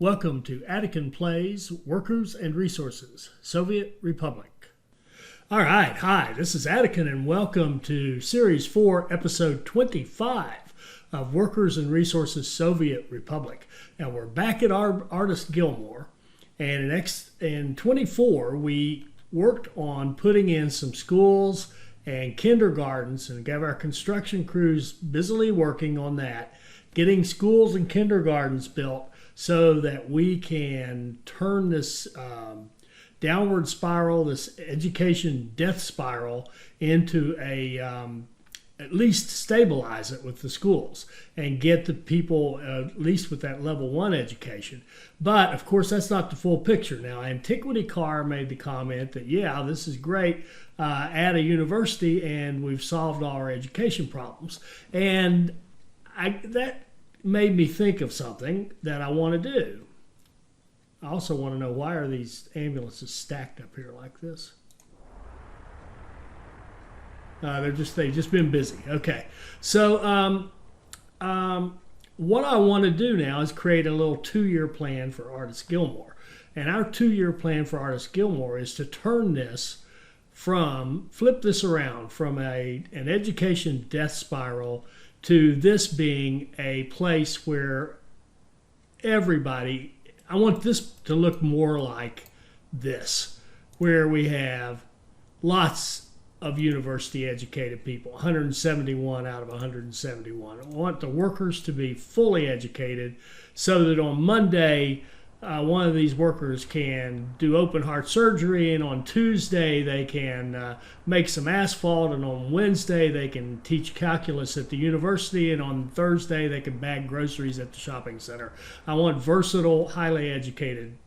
Welcome to Attican Plays Workers and Resources, Soviet Republic. All right, hi, this is Attican and welcome to Series 4, Episode 25 of Workers and Resources, Soviet Republic. Now we're back at Artis Gilmore, and in 24 we worked on putting in some schools and kindergartens and got our construction crews busily working on that, getting schools and kindergartens built so that we can turn this downward spiral, this education death spiral, into at least stabilize it with the schools and get the people at least with that level 1 education. But of course, that's not the full picture. Now, Antiquity Car made the comment that, yeah, this is great, add a university and we've solved all our education problems. And that made me think of something that I want to do. I also want to know, why are these ambulances stacked up here like this? They've just been busy. Okay, so what I want to do now is create a little 2-year plan for Artis Gilmore, and our 2-year plan for Artis Gilmore is to turn this flip this around from an education death spiral to this being a place where everybody, I want this to look more like this, where we have lots of university educated people, 171 out of 171. I want the workers to be fully educated so that on Monday, one of these workers can do open heart surgery, and on Tuesday they can make some asphalt, and on Wednesday they can teach calculus at the university, and on Thursday they can bag groceries at the shopping center. I want versatile, highly educated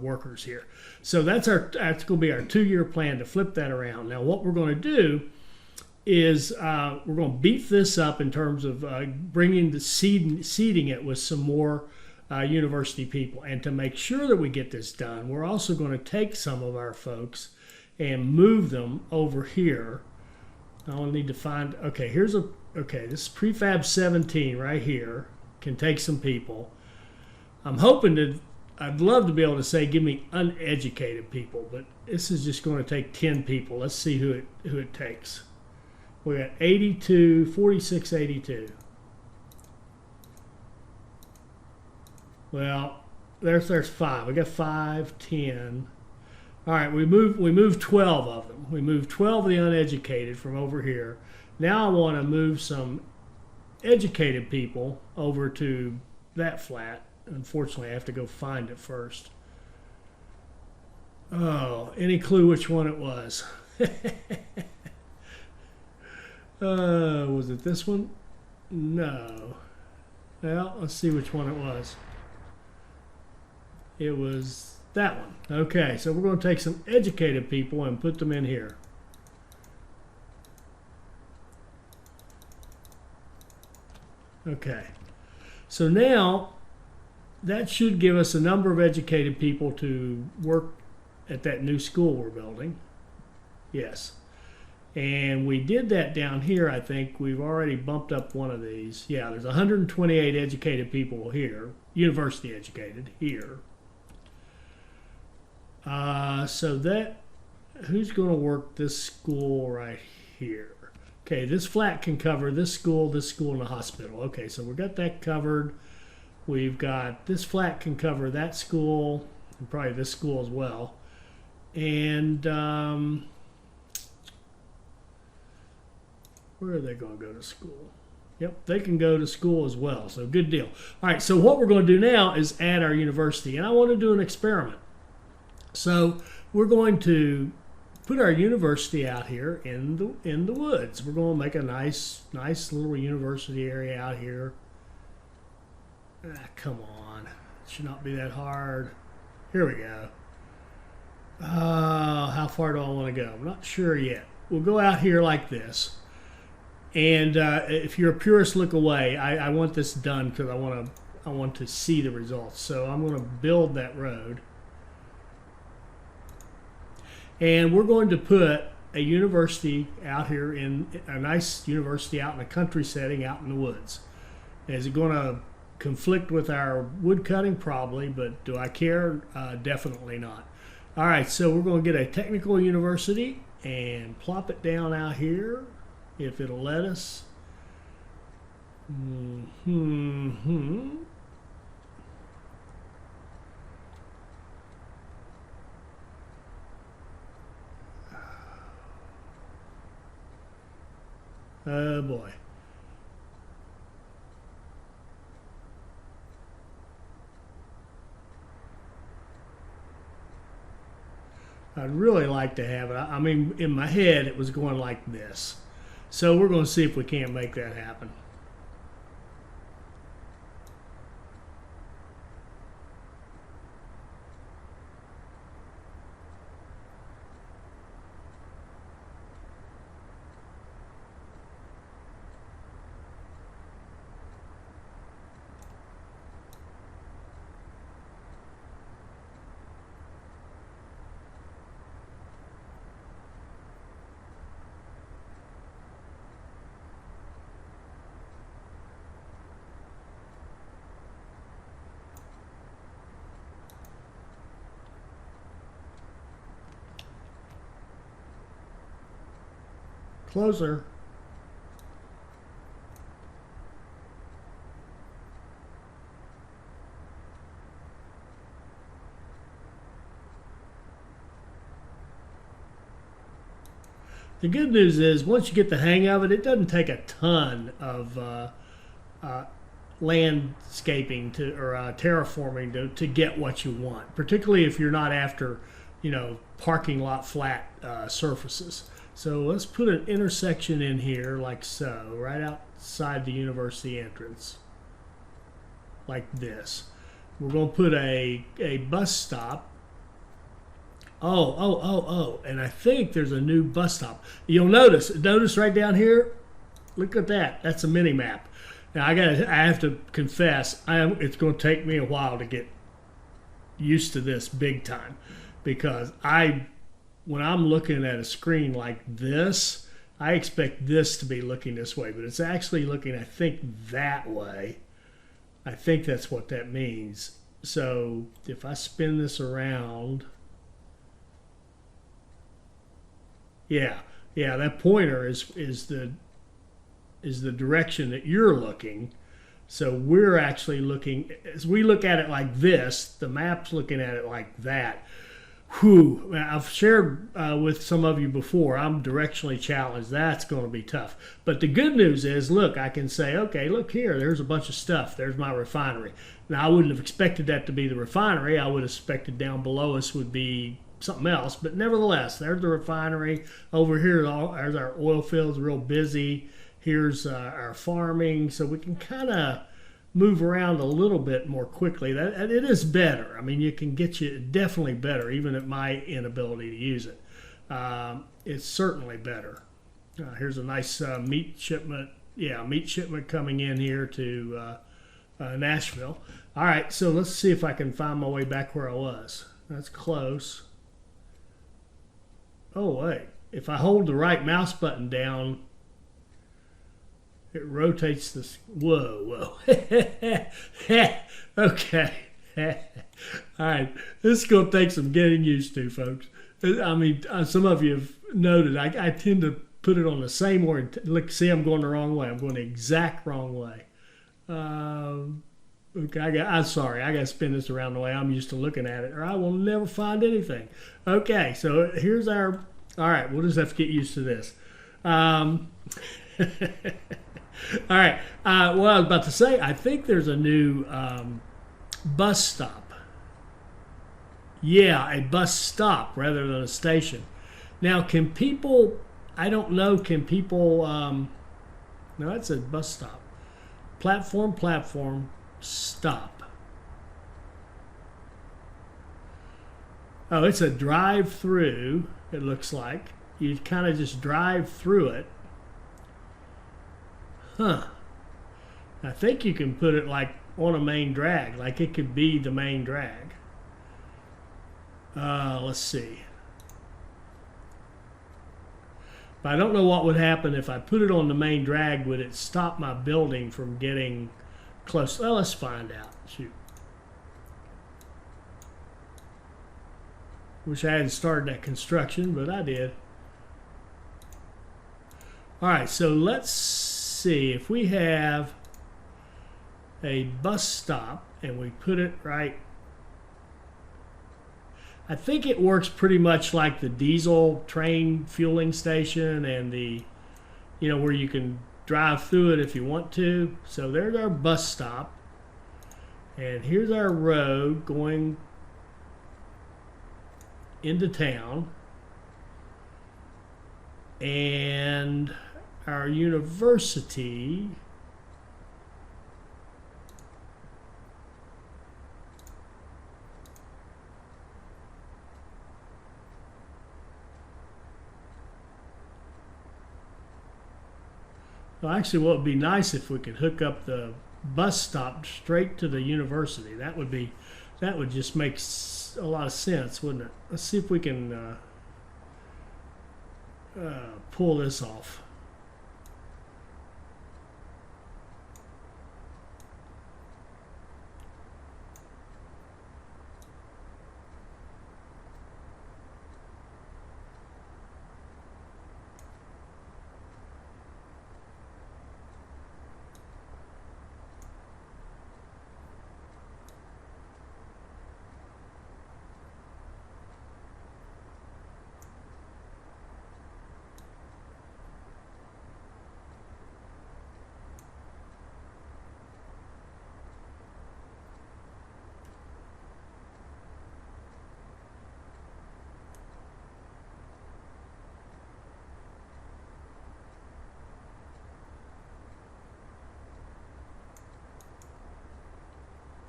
workers here. So that's going to be our 2-year plan to flip that around. Now what we're going to do is we're going to beef this up in terms of bringing the seeding it with some more university people. And to make sure that we get this done, we're also going to take some of our folks and move them over here. I'll need to find, okay, this is prefab 17 right here. Can take some people. I'd love to be able to say, give me uneducated people, but this is just going to take 10 people. Let's see who it takes. We got 46, 82. Well, there's 5. We got 5, 10. All right, we moved 12 of them. We moved 12 of the uneducated from over here. Now I want to move some educated people over to that flat. Unfortunately, I have to go find it first. Oh, any clue which one it was? Was it this one? No. Well, let's see which one it was. It was that one. Okay, so we're going to take some educated people and put them in here. Okay, so now that should give us a number of educated people to work at that new school we're building. Yes. And we did that down here. I think we've already bumped up one of these. Yeah, there's 128 educated people here, university educated here. So who's going to work this school right here? Okay, this flat can cover this school, and the hospital. Okay, so we've got that covered. We've got this flat can cover that school, and probably this school as well. And where are they going to go to school? Yep, they can go to school as well, so good deal. All right, so what we're going to do now is add our university, and I want to do an experiment. So we're going to put our university out here in the woods. We're going to make a nice little university area out here. Come on, it should not be that hard. Here we go. How far do I want to go? I'm not sure yet. We'll go out here like this. And if you're a purist, look away. I want this done because I want to see the results. So I'm going to build that road. And we're going to put a university out here, in a nice university out in a country setting out in the woods. Is it going to conflict with our wood cutting? Probably, but do I care? Definitely not. All right, so we're going to get a technical university and plop it down out here, if it'll let us. Oh boy. I'd really like to have it. I mean, in my head, it was going like this. So we're going to see if we can't make that happen. Closer. The good news is once you get the hang of it, it doesn't take a ton of landscaping or terraforming to get what you want, particularly if you're not after, parking lot flat surfaces. So let's put an intersection in here like so, right outside the university entrance, like this. We're going to put a bus stop. Oh, and I think there's a new bus stop. You'll notice right down here, look at that. That's a mini map. Now I have to confess, it's going to take me a while to get used to this big time, because when I'm looking at a screen like this, I expect this to be looking this way, but it's actually looking, I think, that way. I think that's what that means. So if I spin this around, yeah, that pointer is the direction that you're looking. So we're actually looking, as we look at it like this, the map's looking at it like that. Whew, I've shared with some of you before, I'm directionally challenged. That's going to be tough. But the good news is, look, I can say, okay, look here, there's a bunch of stuff. There's my refinery. Now, I wouldn't have expected that to be the refinery. I would have expected down below us would be something else. But nevertheless, there's the refinery. Over here, there's our oil fields, real busy. Here's our farming. So we can kind of move around a little bit more quickly. It is better. I mean, you can get you definitely better, even at my inability to use it. It's certainly better. Here's a nice meat shipment. Yeah, meat shipment coming in here to Nashville. All right, so let's see if I can find my way back where I was. That's close. Oh, wait. If I hold the right mouse button down, it rotates this. Whoa. Okay. All right. This is going to take some getting used to, folks. I mean, some of you have noted, I tend to put it on the same word. Look, see, I'm going the wrong way. I'm going the exact wrong way. Okay, I'm sorry. I got to spin this around the way I'm used to looking at it, or I will never find anything. Okay, so here's our. All right, we'll just have to get used to this. All right. What I was about to say, I think there's a new bus stop. Yeah, a bus stop rather than a station. Now, can people? I don't know. Can people? No, that's a bus stop. Platform. Stop. Oh, it's a drive-through, it looks like. You kind of just drive through it. Huh. I think you can put it like on a main drag, like it could be the main drag. Let's see. But I don't know what would happen if I put it on the main drag. Would it stop my building from getting close. Well, let's find out. Shoot. Wish I hadn't started that construction, but I did. All right, so let's see if we have a bus stop and we put it right. I think it works pretty much like the diesel train fueling station and the, where you can drive through it if you want to. So there's our bus stop. And here's our road going into town. And our university well, actually, what would be nice if we could hook up the bus stop straight to the university. That would just make a lot of sense, wouldn't it? Let's see if we can pull this off.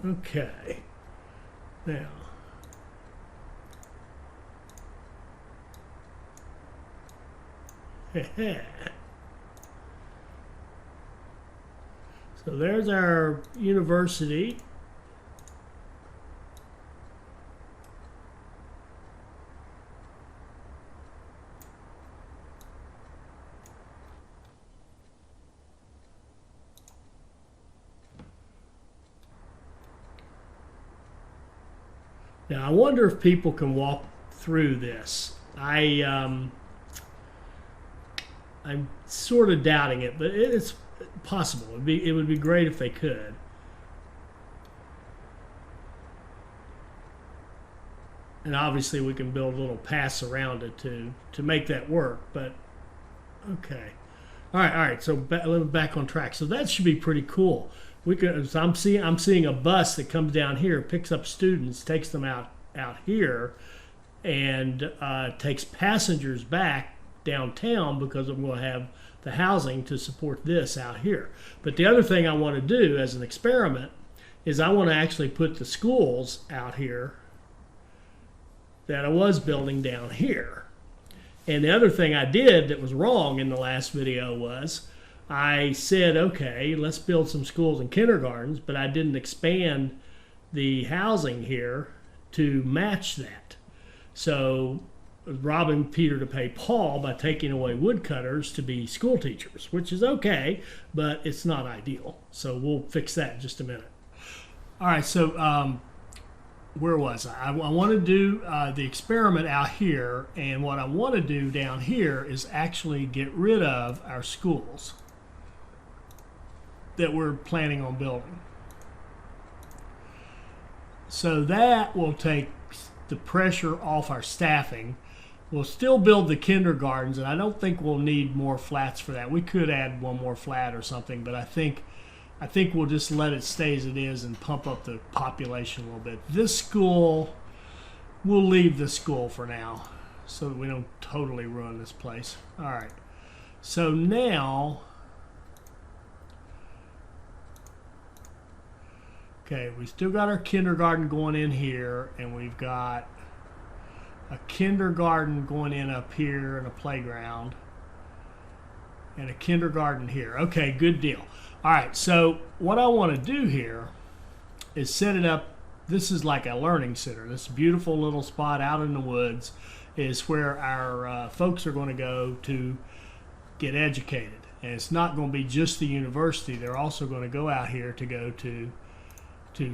Okay, now so there's our university. Now I wonder if people can walk through this. I'm sort of doubting it, but it's possible. It would be great if they could. And obviously we can build little paths around it to make that work. But okay, all right. So back on track. So that should be pretty cool. We could. So I'm seeing a bus that comes down here, picks up students, takes them out here, and takes passengers back downtown because I'm going to have the housing to support this out here. But the other thing I want to do as an experiment is I want to actually put the schools out here that I was building down here. And the other thing I did that was wrong in the last video was I said, okay, let's build some schools and kindergartens, but I didn't expand the housing here to match that. So robbing Peter to pay Paul by taking away woodcutters to be school teachers, which is okay, but it's not ideal. So we'll fix that in just a minute. All right, so where was I? I want to do the experiment out here, and what I want to do down here is actually get rid of our schools that we're planning on building. So that will take the pressure off our staffing. We'll still build the kindergartens, and I don't think we'll need more flats for that. We could add one more flat or something, but I think we'll just let it stay as it is and pump up the population a little bit. This school, we'll leave this school for now so that we don't totally ruin this place. All right. So now, okay, we still got our kindergarten going in here, and we've got a kindergarten going in up here and a playground and a kindergarten here. Okay, good deal. All right, so what I want to do here is set it up. This is like a learning center. This beautiful little spot out in the woods is where our folks are going to go to get educated. And it's not going to be just the university. They're also going to go out here to go to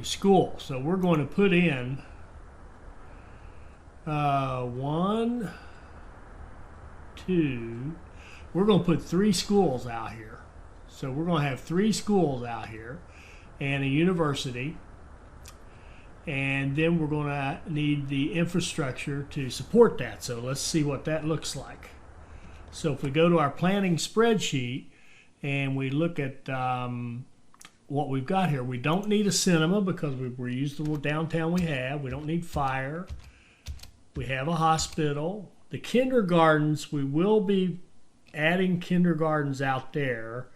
school. So we're going to put in 1, 2. We're going to put 3 schools out here. So we're going to have 3 schools out here and a university. And then we're going to need the infrastructure to support that. So let's see what that looks like. So if we go to our planning spreadsheet and we look at what we've got here, we don't need a cinema because we're using the downtown we have. We don't need fire. We have a hospital. The kindergartens, we will be adding kindergartens out there.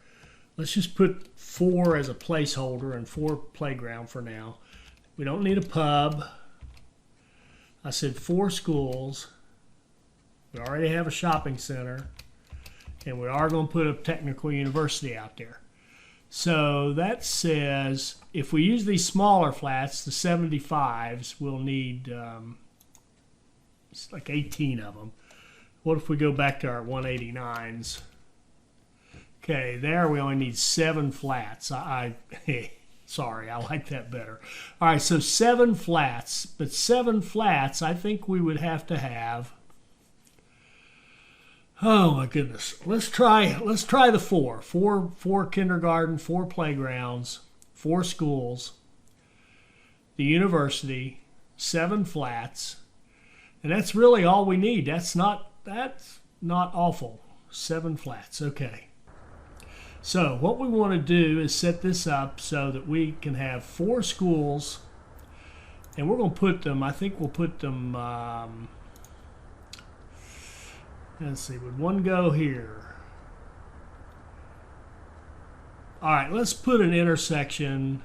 Let's just put 4 as a placeholder and 4 playground for now. We don't need a pub. I said 4 schools. We already have a shopping center. And we are going to put a technical university out there. So that says if we use these smaller flats, the 75s, we'll need it's like 18 of them. What if we go back to our 189s? Okay, there we only need 7 flats. Sorry, I like that better. All right, so 7 flats, but 7 flats, I think we would have to have. Oh my goodness, let's try the 4. 4 kindergarten, 4 playgrounds, 4 schools, the university, 7 flats, and that's really all we need. That's not awful. 7 flats, okay. So what we want to do is set this up so that we can have 4 schools, and we're going to put them, I think we'll put them, let's see, would one go here? All right, let's put an intersection.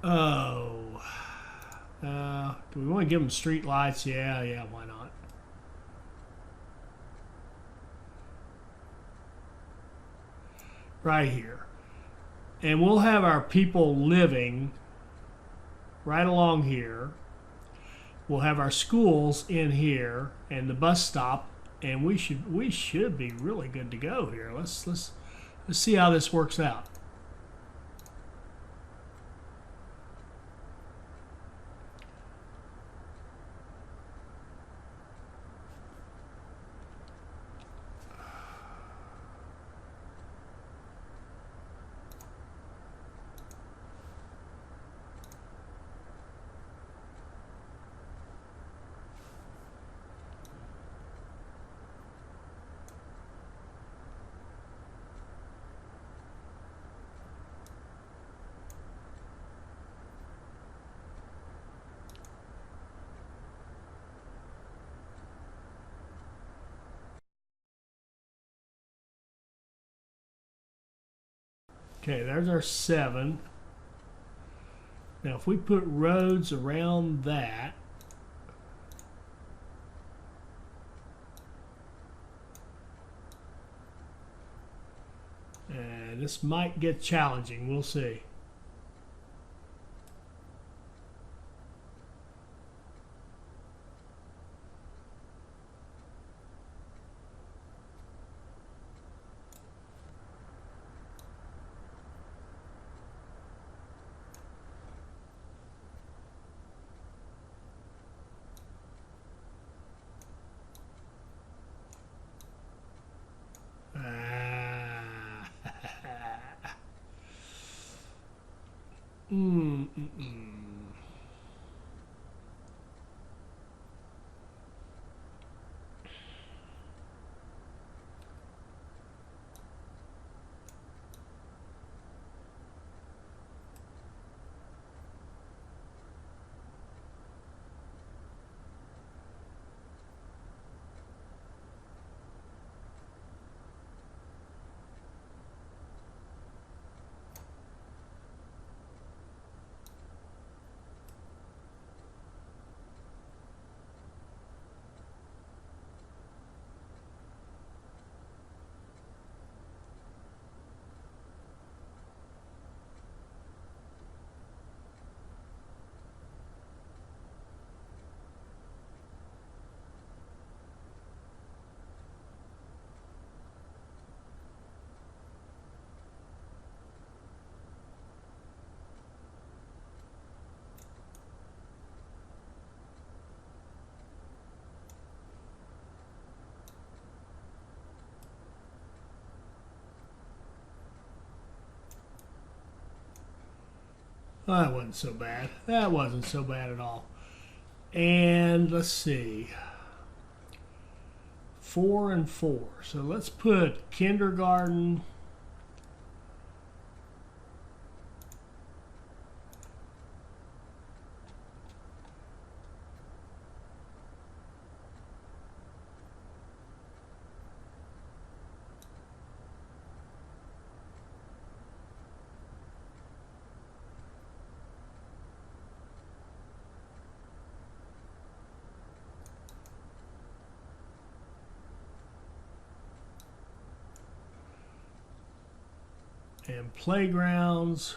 Oh, do we want to give them street lights? Yeah, why not? Right here. And we'll have our people living right along here. We'll have our schools in here and the bus stop, and we should be really good to go here. Let's see how this works out. Okay, there's our 7. Now, if we put roads around that, and this might get challenging. We'll see. Oh, that wasn't so bad. That wasn't so bad at all. And let's see. 4 and 4. So let's put kindergarten. And playgrounds.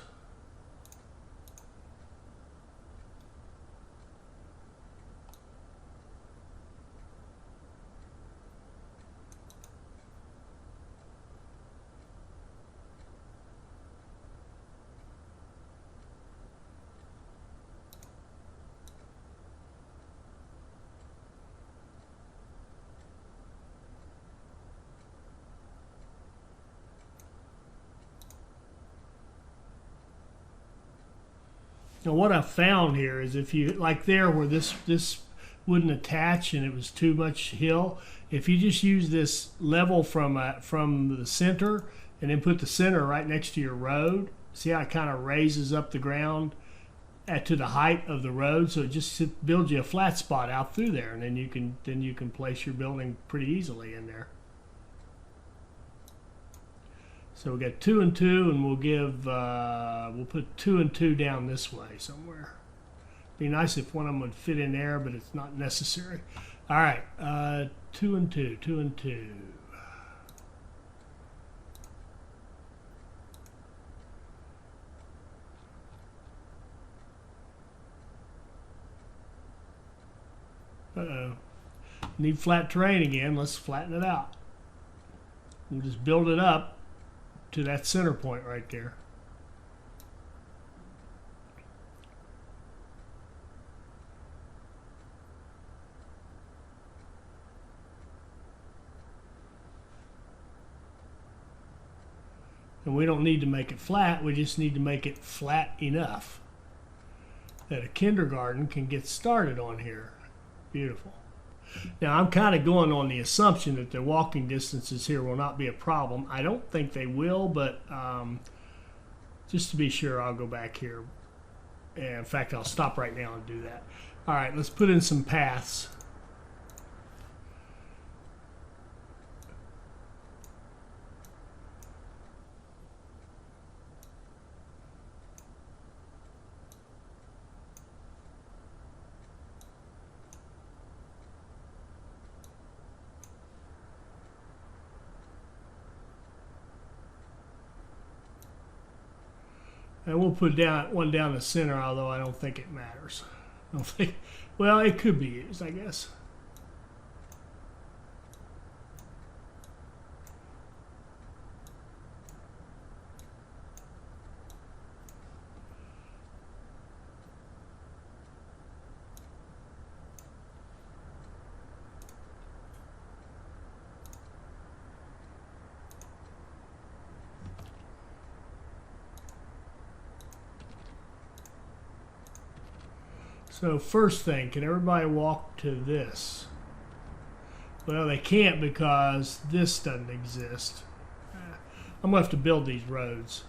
Now what I found here is if you, like there where this wouldn't attach and it was too much hill, if you just use this level from the center and then put the center right next to your road, see how it kind of raises up the ground to the height of the road, so it just builds you a flat spot out through there, and then you can place your building pretty easily in there. So we got 2 and 2, and we'll put 2 and 2 down this way somewhere. Be nice if one of them would fit in there, but it's not necessary. All right, 2 and 2, 2 and 2. Uh-oh. Need flat terrain again. Let's flatten it out. We'll just build it up to that center point right there. And we don't need to make it flat, we just need to make it flat enough that a kindergarten can get started on here. Beautiful. Now I'm kind of going on the assumption that the walking distances here will not be a problem. I don't think they will, but just to be sure, I'll go back here. And in fact, I'll stop right now and do that. All right, let's put in some paths. And we'll put one down the center, although I don't think it matters. I don't think, well, it could be used, I guess. So first thing, can everybody walk to this? Well, they can't because this doesn't exist. I'm going to have to build these roads.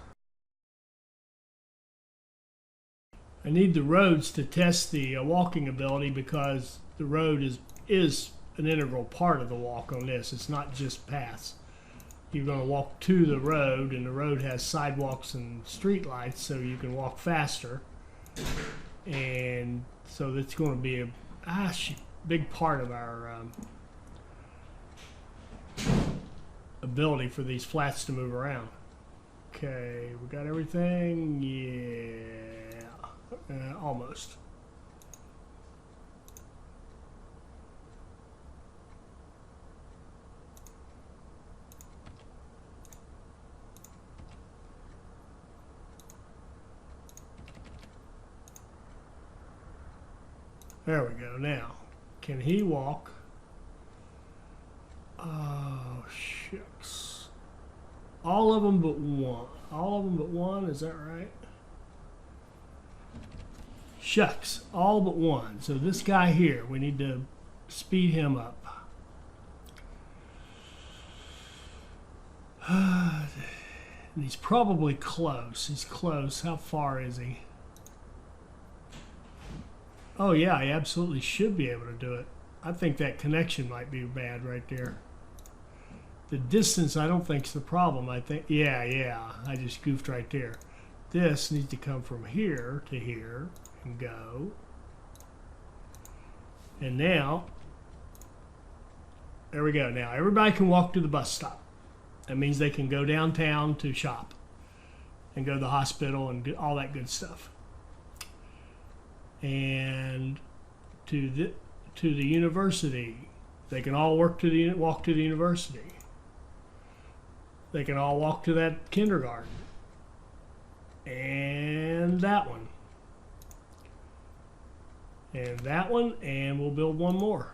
I need the roads to test the walking ability because the road is an integral part of the walk on this. It's not just paths. You're going to walk to the road, and the road has sidewalks and street lights, so you can walk faster. And so that's going to be a big part of our ability for these flats to move around. Okay, we got everything? Yeah, almost. There we go. Now, can he walk? Oh, shucks. All of them but one. All of them but one, is that right? Shucks, all but one. So this guy here, we need to speed him up. And he's probably close. He's close. How far is he? Oh yeah, he absolutely should be able to do it. I think that connection might be bad right there. The distance I don't think is the problem. I think, yeah, I just goofed right there. This needs to come from here to here and go. And now, there we go. Now everybody can walk to the bus stop. That means they can go downtown to shop and go to the hospital and do all that good stuff. And to the university, they can all walk to the university. They can all walk to that kindergarten. And that one. And that one, and we'll build one more.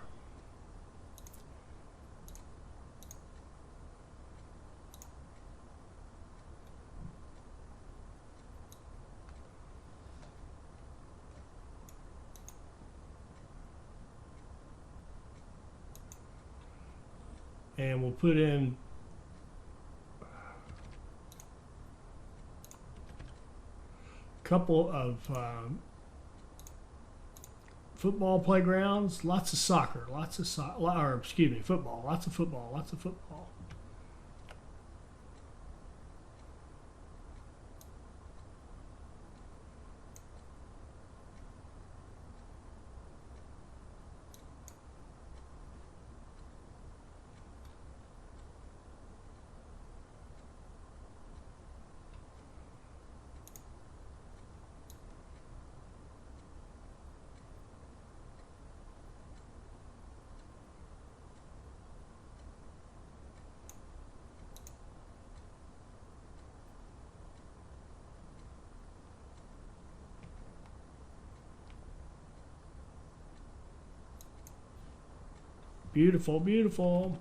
And we'll put in a couple of football playgrounds, lots of soccer, football, lots of football. Beautiful, beautiful.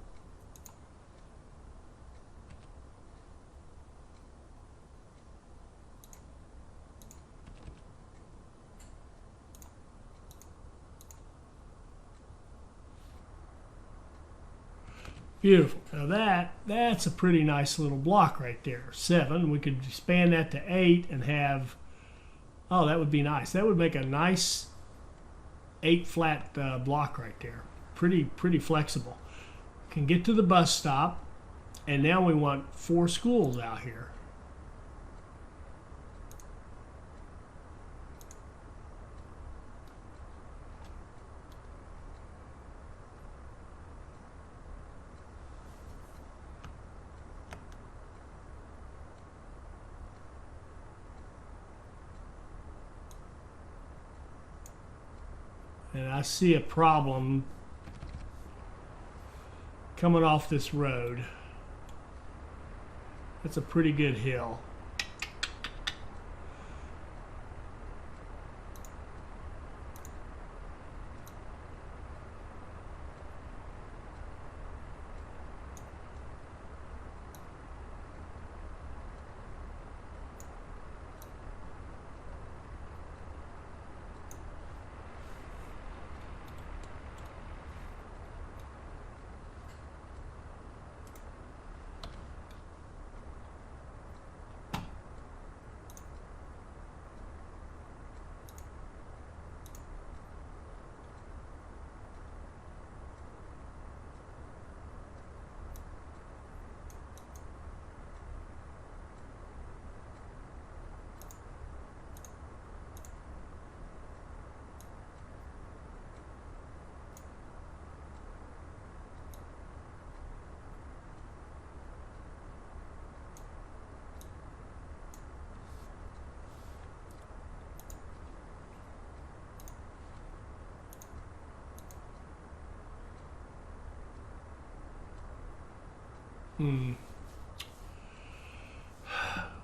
Beautiful. Now that's a pretty nice little block right there. 7. We could expand that to 8 and have, oh, that would be nice. That would make a nice 8 flat block right there. Pretty flexible. Can get to the bus stop, and now we want 4 schools out here. And I see a problem coming off this road. That's a pretty good hill.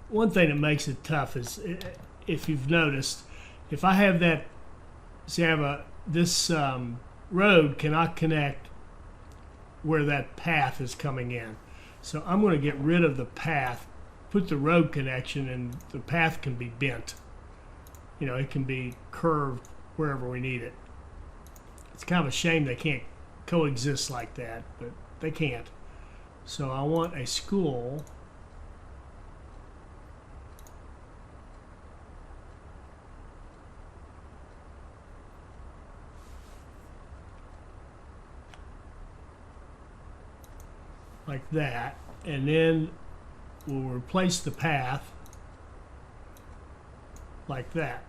One thing that makes it tough is, if you've noticed, if I have that, see, I have this road cannot connect where that path is coming in. So I'm going to get rid of the path, put the road connection, and the path can be bent. you know, it can be curved wherever we need it. It's kind of a shame they can't coexist like that, but they can't. So I want a school like that, and then we'll replace the path like that.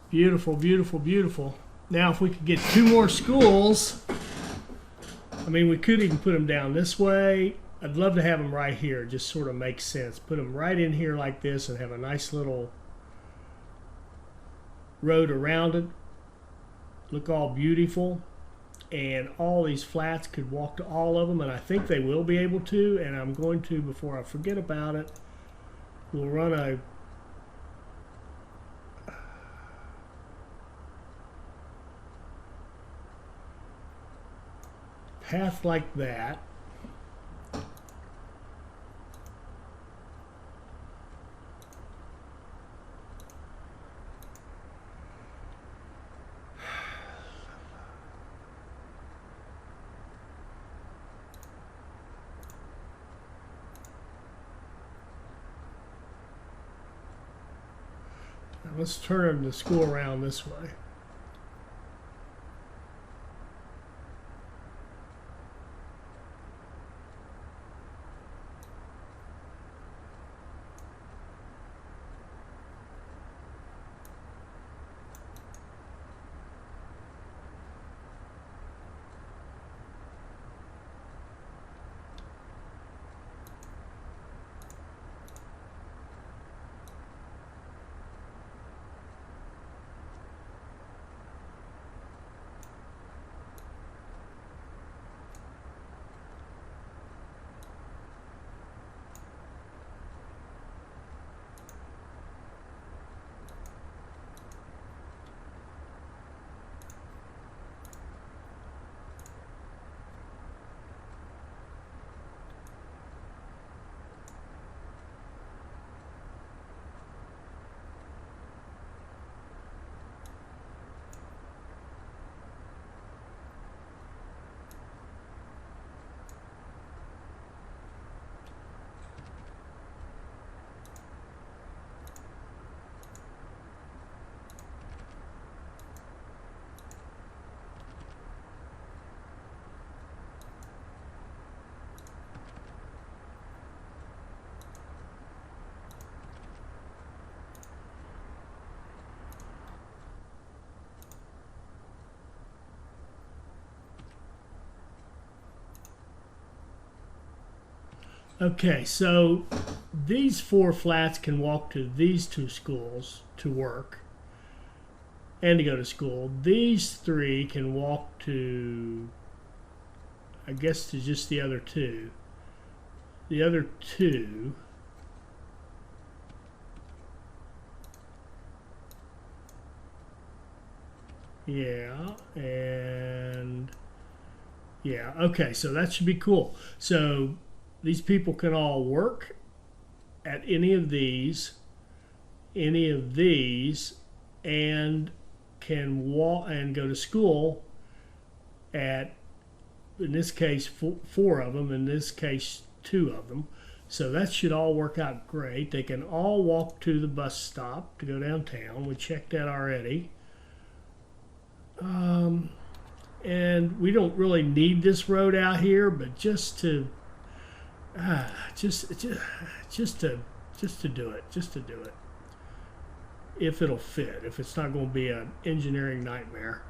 Beautiful, beautiful, beautiful. Now if we could get 2 more schools, I mean, we could even put them down this way. I'd love to have them right here. It just sort of makes sense. Put them right in here like this and have a nice little road around it. Look all beautiful. And all these flats could walk to all of them, and I think they will be able to. And I'm going to, before I forget about it, we'll run a path like that. Now let's turn the school around this way. Okay, so these 4 flats can walk to these 2 schools to work and to go to school. These 3 can walk to, I guess, to just the other 2. The other 2, yeah, and yeah, okay, so that should be cool. So these people can all work at any of these, and can walk and go to school at, in this case, 4 of them, in this case, 2 of them. So that should all work out great. They can all walk to the bus stop to go downtown. We checked that already. And we don't really need this road out here, but just to just to do it, if it'll fit, if it's not going to be an engineering nightmare.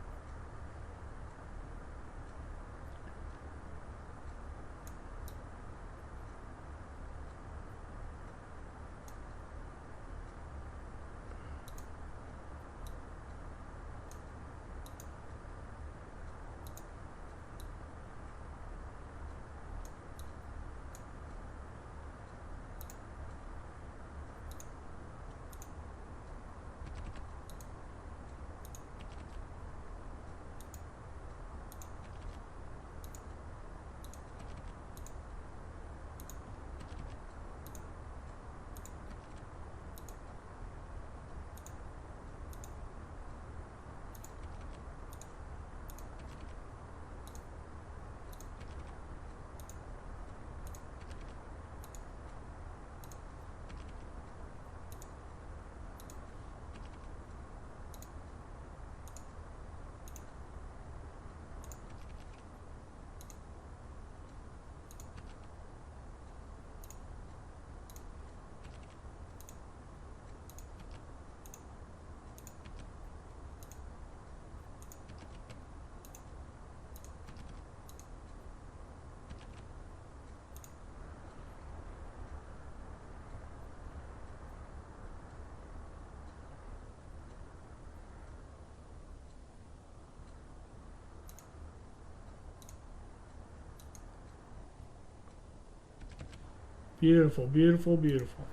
Beautiful, beautiful, beautiful.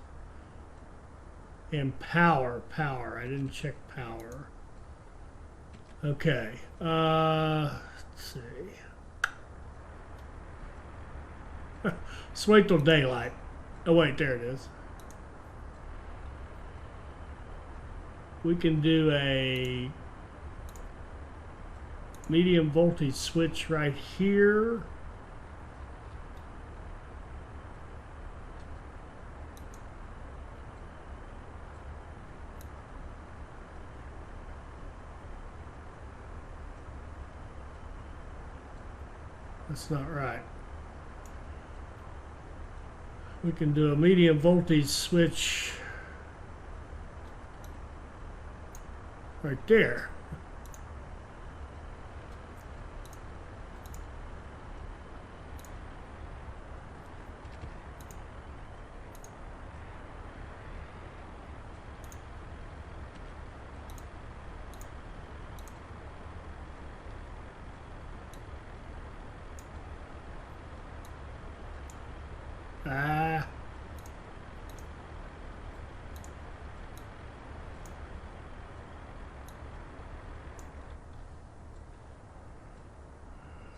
And power. I didn't check power. Okay. Let's see. Let's wait till daylight. Oh wait, there it is. We can do a medium voltage switch right here. That's not right. We can do a medium voltage switch right there.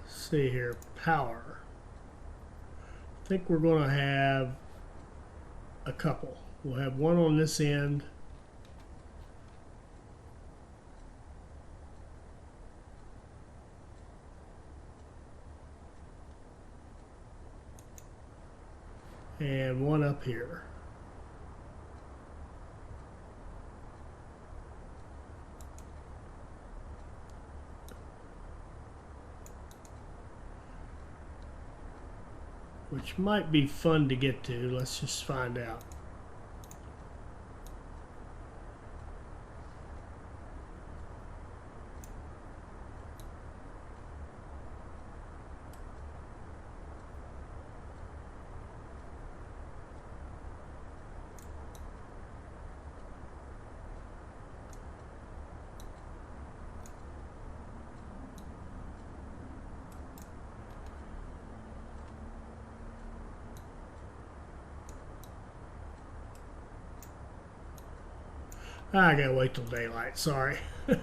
See here, power. I think we're going to have a couple. We'll have one on this end. And one up here. Which might be fun to get to. Let's just find out. I gotta wait till daylight, sorry. Look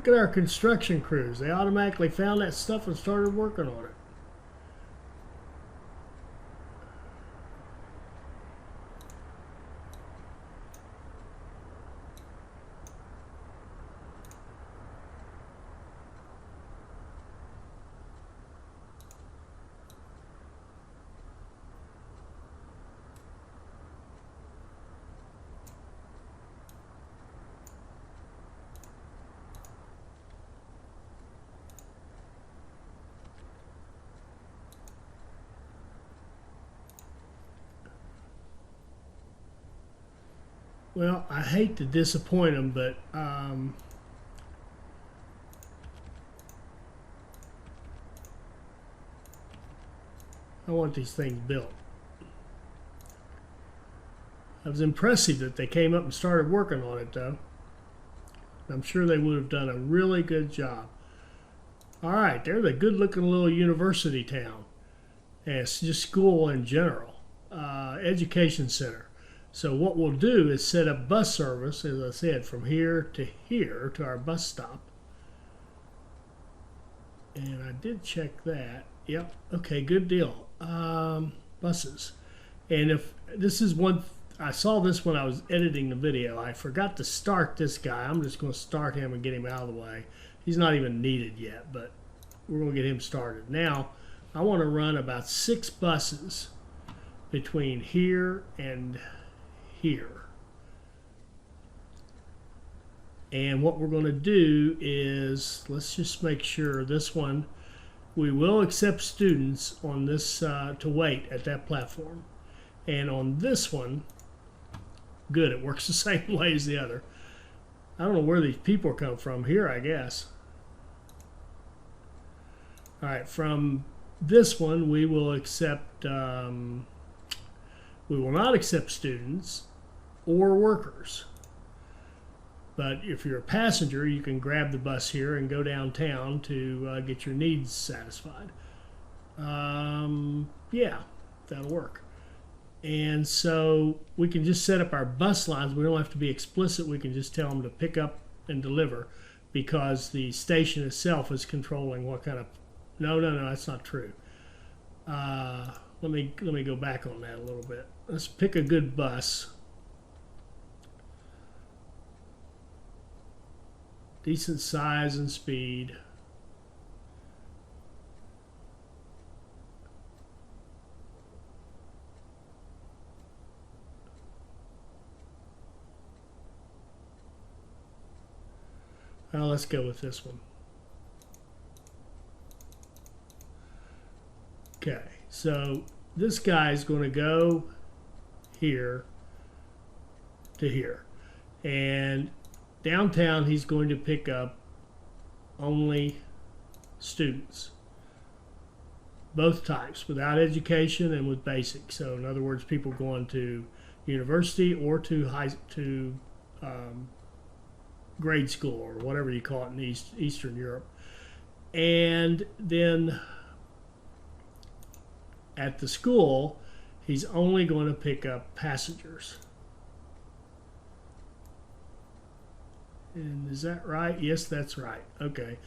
at our construction crews. They automatically found that stuff and started working on it. Well, I hate to disappoint them, but I want these things built. It was impressive that they came up and started working on it, though. I'm sure they would have done a really good job. All right, there's a good-looking little university town. And it's just school in general. Education center. So what we'll do is set up bus service, as I said, from here to our bus stop. And I did check that. Yep. Okay, good deal. Buses. And if this is one, I saw this when I was editing the video. I forgot to start this guy. I'm just going to start him and get him out of the way. He's not even needed yet, but we're going to get him started. Now, I want to run about 6 buses between here and here. And what we're going to do is, let's just make sure this one, we will accept students on this to wait at that platform. And on this one, good, it works the same way as the other. I don't know where these people come from. Here, I guess. All right, from this one we will accept. We will not accept students or workers. But if you're a passenger, you can grab the bus here and go downtown to get your needs satisfied. Yeah, that'll work. And so we can just set up our bus lines. We don't have to be explicit. We can just tell them to pick up and deliver, because the station itself is controlling what kind of. No, that's not true. Let me go back on that a little bit. Let's pick a good bus. Decent size and speed. Well, let's go with this one. Okay, so this guy is going to go here to here. And downtown, he's going to pick up only students. Both types, without education and with basic. So in other words, people going to university or to grade school, or whatever you call it in Eastern Europe. And then at the school, he's only going to pick up passengers. And is that right? Yes, that's right. Okay.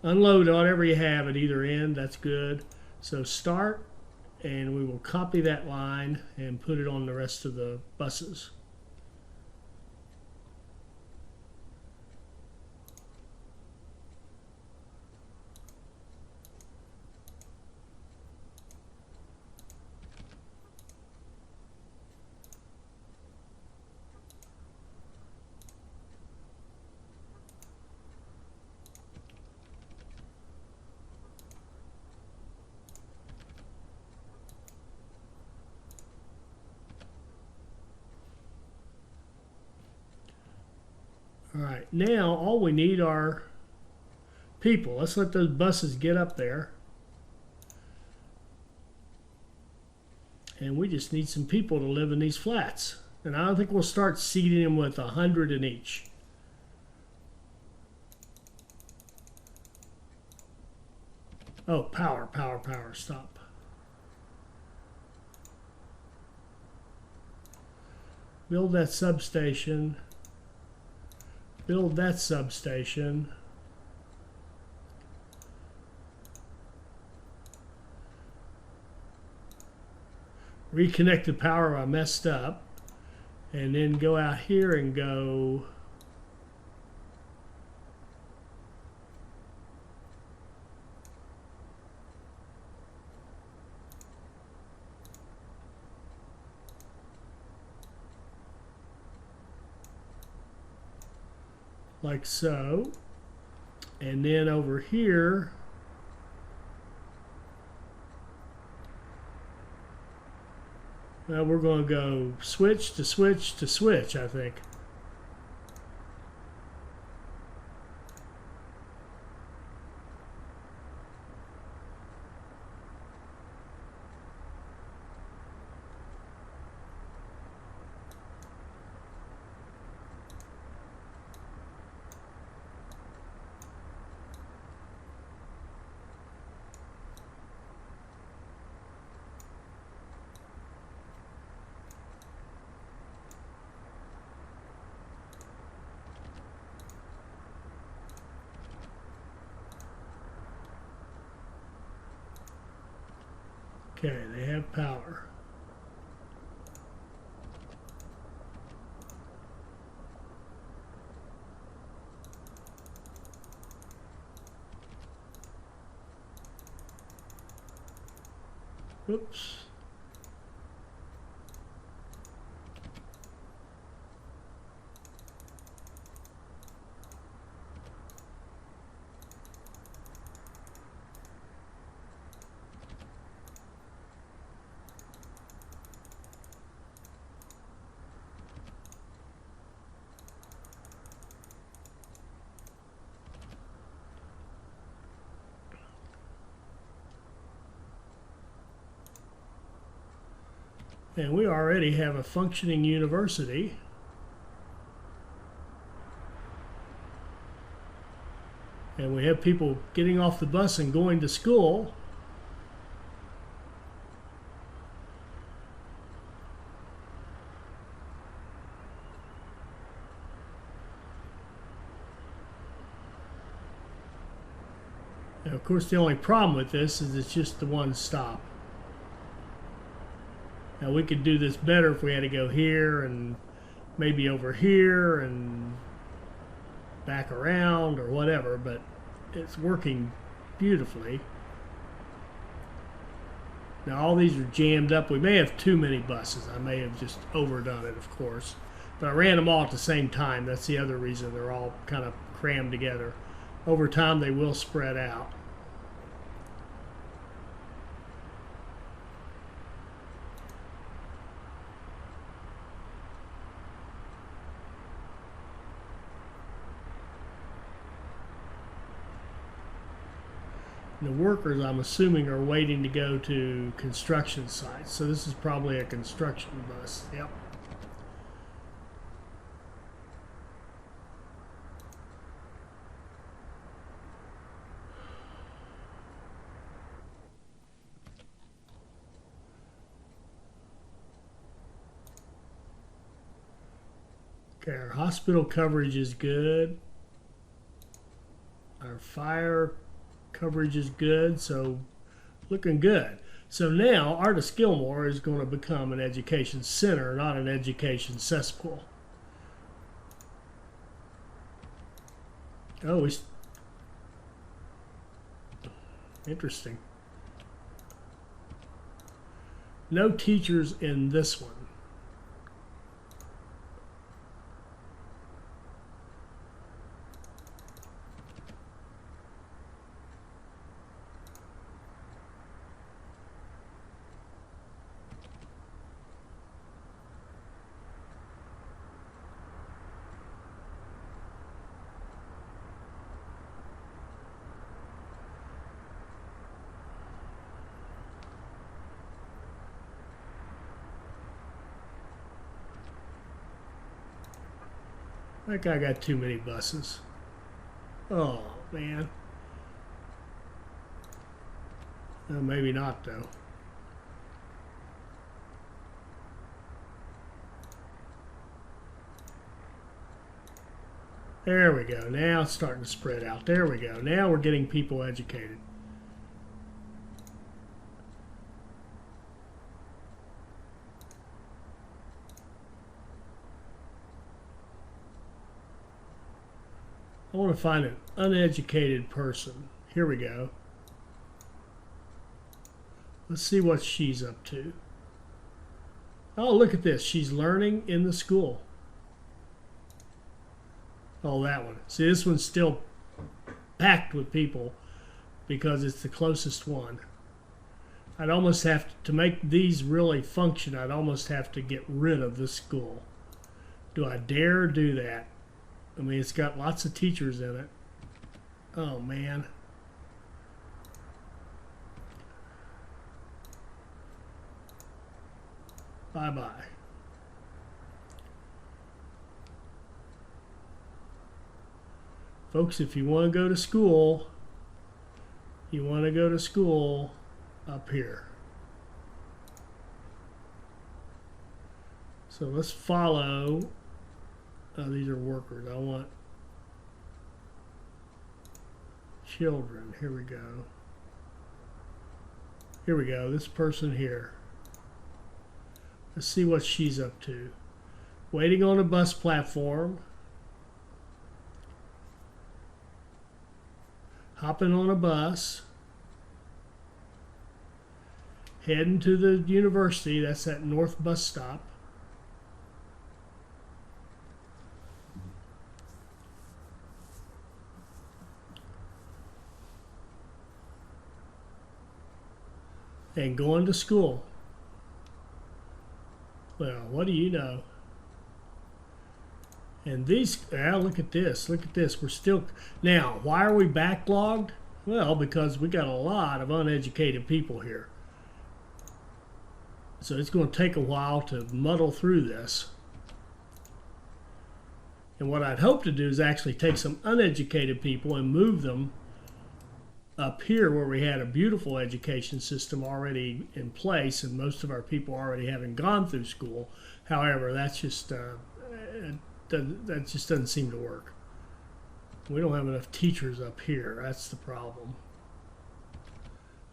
Unload whatever you have at either end. That's good. So start, and we will copy that line and put it on the rest of the buses. All right, now all we need are people. Let's let those buses get up there. And we just need some people to live in these flats. And I don't think we'll start seeding them with 100 in each. Oh, power, stop. Build that substation. Build that substation. Reconnect the power I messed up. And then go out here and go like so. And then over here, we're going to go switch to switch to switch, I think. Okay, they have power. Oops. And we already have a functioning university. And we have people getting off the bus and going to school. And of course, the only problem with this is it's just the one stop. Now we could do this better if we had to go here and maybe over here and back around or whatever, but it's working beautifully. Now all these are jammed up. We may have too many buses. I may have just overdone it, of course. But I ran them all at the same time. That's the other reason they're all kind of crammed together. Over time they will spread out. The workers, I'm assuming, are waiting to go to construction sites. So this is probably a construction bus. Yep. Okay, our hospital coverage is good. Our fire coverage is good, so looking good. So now Artis Gilmore is going to become an education center, not an education cesspool. Oh, interesting. No teachers in this one. That guy got too many buses. Oh, man. Maybe not, though. There we go. Now it's starting to spread out. There we go. Now we're getting people educated. I want to find an uneducated person. Here we go. Let's see what she's up to. Oh, look at this. She's learning in the school. Oh, that one. See, this one's still packed with people because it's the closest one. I'd almost have to make these really function, I'd almost have to get rid of this school. Do I dare do that? I mean, it's got lots of teachers in it. Oh, man. Bye-bye. Folks, if you want to go to school, you want to go to school up here. So let's follow. These are workers. I want children. Here we go. Here we go. This person here. Let's see what she's up to. Waiting on a bus platform. Hopping on a bus. Heading to the university. That's that north bus stop. And going to school. Well, what do you know? And these, look at this. Look at this. We're still, now, why are we backlogged? Well, because we got a lot of uneducated people here. So it's going to take a while to muddle through this. And what I'd hope to do is actually take some uneducated people and move them up here where we had a beautiful education system already in place and most of our people already having gone through school. However, that just doesn't seem to work. We don't have enough teachers up here. That's the problem.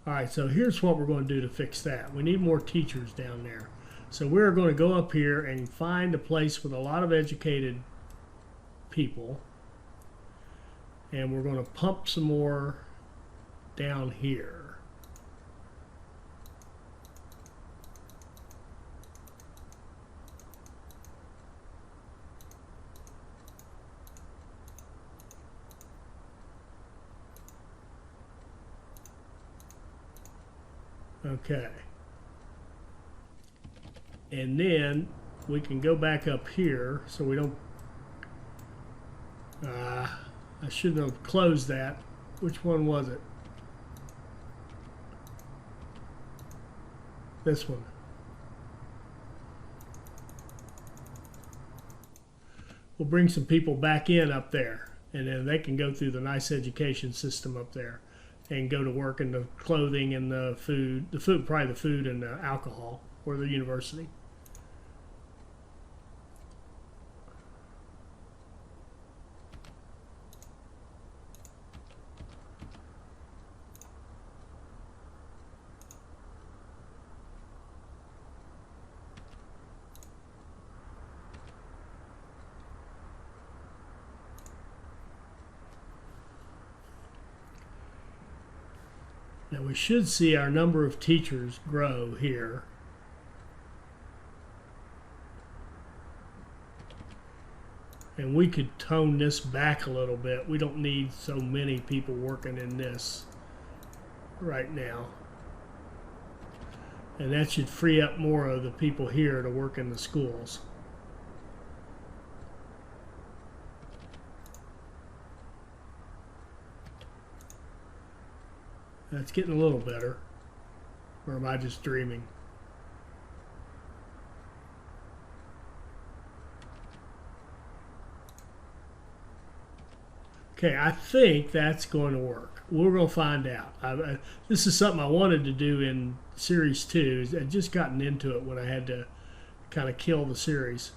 All right, so here's what we're going to do to fix that. We need more teachers down there. So we're going to go up here and find a place with a lot of educated people, and we're going to pump some more down here. Okay. And then we can go back up here so we don't I shouldn't have closed that. Which one was it? This one. We'll bring some people back in up there, and then they can go through the nice education system up there and go to work in the clothing and the food, probably the food and the alcohol, or the university. Now we should see our number of teachers grow here. And we could tone this back a little bit. We don't need so many people working in this right now. And that should free up more of the people here to work in the schools. That's getting a little better. Or am I just dreaming? Okay, I think that's going to work. We're going to find out. This is something I wanted to do in Series 2. I'd just gotten into it when I had to kind of kill the series.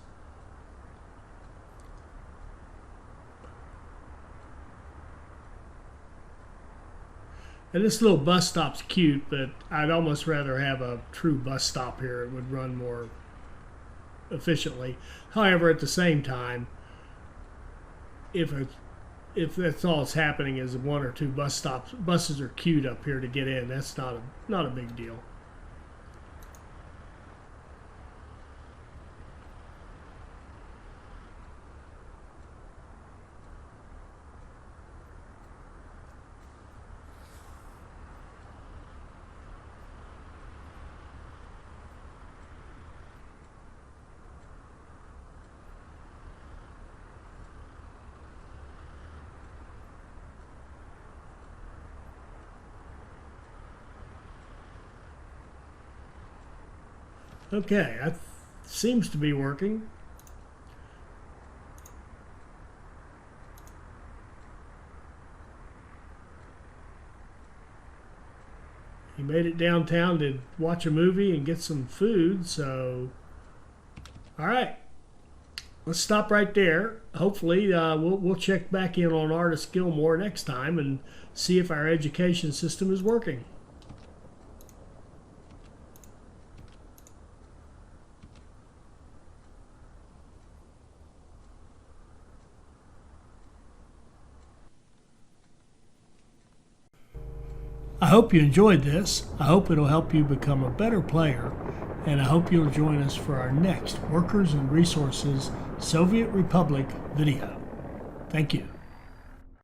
And this little bus stop's cute, but I'd almost rather have a true bus stop here. It would run more efficiently. However, at the same time, if that's all that's happening is one or two bus stops, buses are queued up here to get in, that's not a big deal. Okay, that seems to be working. He made it downtown to watch a movie and get some food, so all right. Let's stop right there. Hopefully we'll check back in on Artis Gilmore next time and see if our education system is working. I hope you enjoyed this. I hope it'll help you become a better player, and I hope you'll join us for our next Workers and Resources Soviet Republic video. Thank you.